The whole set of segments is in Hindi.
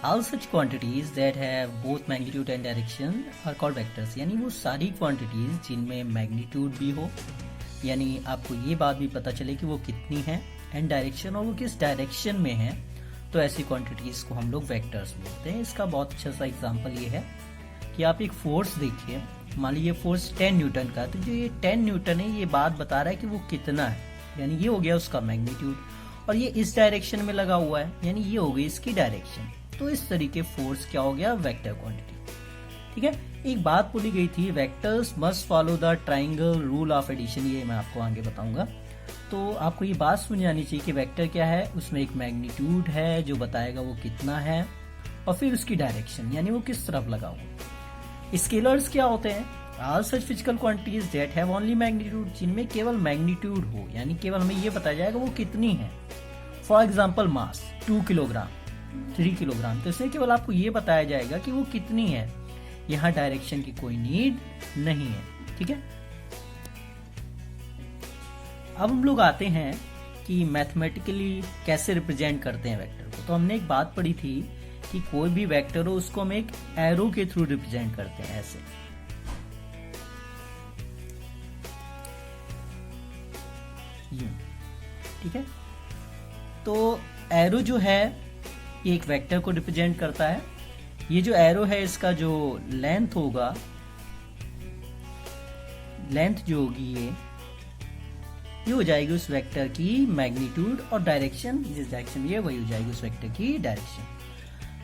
All such quantities that have both magnitude and direction are called vectors. यानी वो सारी क्वांटिटीज जिनमें मैग्नीट्यूड भी हो, यानी आपको ये बात भी पता चले कि वो कितनी है, एंड डायरेक्शन और वो किस डायरेक्शन में है, तो ऐसी क्वांटिटीज को हम लोग वेक्टर्स बोलते हैं। इसका बहुत अच्छा सा एग्जांपल ये है कि आप एक फोर्स देखिए, मान लीजिए फोर्स 10 न्यूटन का, तो जो ये 10 न्यूटन है ये बात बता रहा है कि वो कितना है, यानी ये हो गया उसका मैग्नीट्यूड, और ये इस डायरेक्शन में लगा हुआ है, यानी ये हो गई इसकी डायरेक्शन। तो इस तरीके फोर्स क्या हो गया, वेक्टर क्वांटिटी। ठीक है, एक बात बोली गई थी, vectors must follow the triangle rule of addition, ये मैं आपको आगे बताऊंगा। तो आपको ये बात समझ आनी चाहिए कि वेक्टर क्या है, उसमें एक मैग्नीट्यूड है जो बताएगा वो कितना है, और फिर उसकी डायरेक्शन यानी वो किस तरफ लगा हुआ। स्केलर्स क्या होते हैं, all such physical quantities that have only magnitude, जिनमें केवल मैग्नीट्यूड हो, यानी केवल हमें ये बताया जाएगा वो कितनी है। For example mass 2 kilogram, 3 kilogram, तो इसमें केवल आपको ये बताया जाएगा कि वो कितनी है, यहाँ डायरेक्शन की कोई नीड नहीं है। ठीक है, अब हम लोग आते हैं कि मैथमेटिकली कैसे रिप्रेजेंट करते हैं वेक्टर को। तो हमने एक बात पढ़ी थी कि कोई भी वेक्टर हो उसको हम एक एरो के थ्रू रिप्रेजेंट करते हैं, ऐसे। यूं, ठीक है, तो एरो जो है ये एक वेक्टर को रिप्रेजेंट करता है। ये जो एरो है इसका जो लेंथ होगा, लेंथ जो होगी ये हो जाएगी उस वेक्टर की मैग्नीट्यूड, और डायरेक्शन जिस डायरेक्शन में ये वही हो जाएगी उस वेक्टर की डायरेक्शन।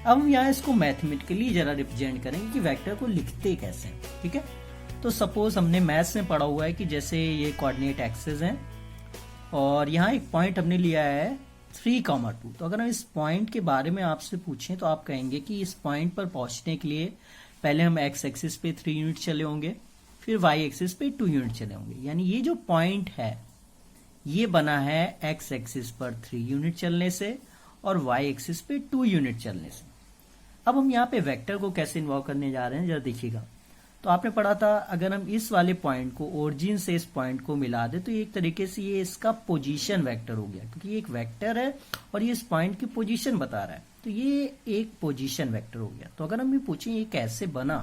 अब हम यहाँ इसको मैथमेटिकली जरा रिप्रेजेंट करेंगे कि वेक्टर को लिखते कैसे। ठीक है, तो सपोज हमने मैथ्स में पढ़ा हुआ है कि जैसे ये कोऑर्डिनेट एक्सेस हैं और यहाँ एक पॉइंट हमने लिया है 3,2। तो अगर हम इस पॉइंट के बारे में आपसे पूछें तो आप कहेंगे कि इस पॉइंट पर पहुंचने के लिए पहले हम एक्स एक्सिस पे 3 यूनिट चले होंगे, फिर वाई एक्सिस पे 2 यूनिट चले होंगे। यानी ये जो पॉइंट है ये बना है एक्स एक्सिस पर 3 यूनिट चलने से और वाई एक्सिस पे 2 यूनिट चलने से। अब हम यहाँ पे वेक्टर को कैसे इन्वॉल्व करने जा रहे हैं जरा देखिएगा। तो आपने पढ़ा था अगर हम इस वाले पॉइंट को ओरिजिन से इस पॉइंट को मिला दे तो एक तरीके से ये इसका पोजीशन वेक्टर हो गया, क्योंकि ये एक वेक्टर है और ये इस पॉइंट की पोजीशन बता रहा है, तो ये एक पोजीशन वेक्टर हो गया। तो अगर हम ये पूछें ये कैसे बना,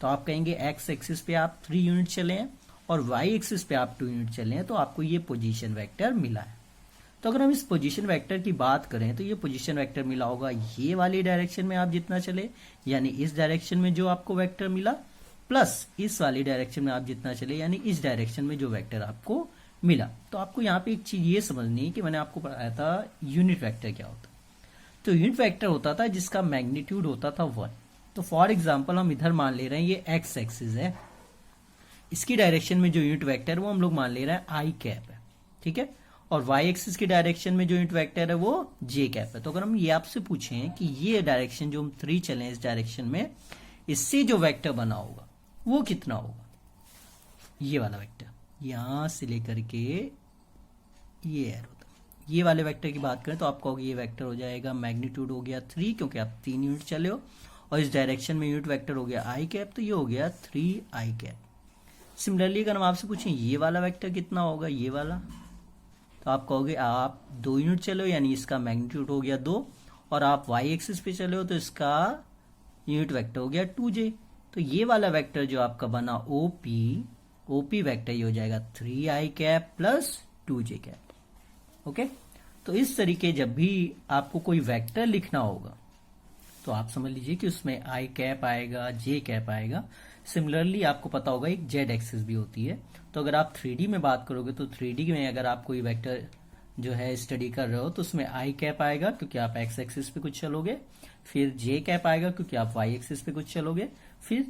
तो आप कहेंगे एक्स एक्सिस पे आप 3 यूनिट चले हैं और वाई एक्सिस पे आप 2 यूनिट चले हैं, तो आपको ये पोजीशन वेक्टर मिला है। तो अगर हम इस पोजीशन वेक्टर की बात करें तो ये पोजीशन वेक्टर मिला होगा ये वाली डायरेक्शन में आप जितना चले, यानी इस डायरेक्शन में जो आपको वेक्टर मिला, प्लस इस वाली डायरेक्शन में आप जितना चले, यानी इस डायरेक्शन में जो वेक्टर आपको मिला। तो आपको यहाँ पे एक चीज ये समझनी है कि मैंने आपको बताया था यूनिट वेक्टर क्या होता है। तो यूनिट वेक्टर होता था जिसका मैग्नीट्यूड होता था 1। तो फॉर एग्जाम्पल हम इधर मान ले रहे हैं ये एक्स एक्सिस है, इसकी डायरेक्शन में जो यूनिट वेक्टर है वो हम लोग मान ले रहे हैं आई कैप है। ठीक है, और वाई एक्सिस की डायरेक्शन में जो यूनिट वेक्टर है वो जे कैप है। तो अगर हम ये आपसे पूछें कि ये डायरेक्शन जो हम 3 चले इस डायरेक्शन में, इससे जो वेक्टर बना होगा वो कितना होगा, ये वाला वेक्टर यहां से लेकर के ये एरो तक, ये वाले वेक्टर की बात करें तो आप कहोगे ये वेक्टर हो जाएगा मैग्नीट्यूड हो गया 3, क्योंकि आप 3 यूनिट चले हो, और इस डायरेक्शन में यूनिट वेक्टर हो गया आई कैप, तो ये हो गया 3 आई कैप। सिमिलरली अगर हम आपसे पूछें ये वाला वेक्टर कितना होगा, ये वाला, तो आप कहोगे आप 2 यूनिट चले हो, यानी इसका मैग्नीट्यूड हो गया 2, और आप वाई एक्सिस पे चले हो तो इसका यूनिट वेक्टर हो गया 2j। तो ये वाला वेक्टर जो आपका बना ओपी वेक्टर ये हो जाएगा 3i cap plus 2j cap. Okay, तो इस तरीके जब भी आपको कोई वेक्टर लिखना होगा तो आप समझ लीजिए कि उसमें आई कैप आएगा, जे कैप आएगा। सिमिलरली आपको पता होगा एक जेड एक्सिस भी होती है। तो अगर आप 3D में बात करोगे तो 3D में अगर आप कोई वेक्टर जो है स्टडी कर रहे हो तो उसमें आई कैप आएगा क्योंकि आप एक्स एक्सिस पे कुछ चलोगे, फिर जे कैप आएगा क्योंकि आप वाई एक्सिस पे कुछ चलोगे, फिर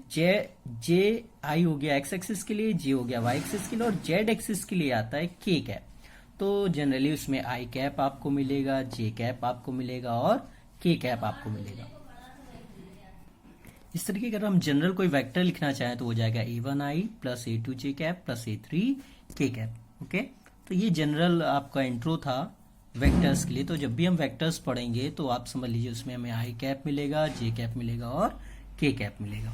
जे आई हो गया एक्स एक्सिस के लिए, जे हो गया वाई एक्सिस के लिए, और जेड एक्सिस के लिए आता है के कैप। तो जनरली उसमें आई कैप आपको मिलेगा, जे कैप आपको मिलेगा और के कैप आपको मिलेगा। इस तरीके अगर हम जनरल कोई वेक्टर लिखना चाहें तो हो जाएगा a1i plus a2j cap plus a3k cap. Okay, तो ये जनरल आपका इंट्रो था वेक्टर्स के लिए। तो जब भी हम वेक्टर्स पढ़ेंगे तो आप समझ लीजिए उसमें हमें आई कैप मिलेगा, जे कैप मिलेगा और के कैप मिलेगा।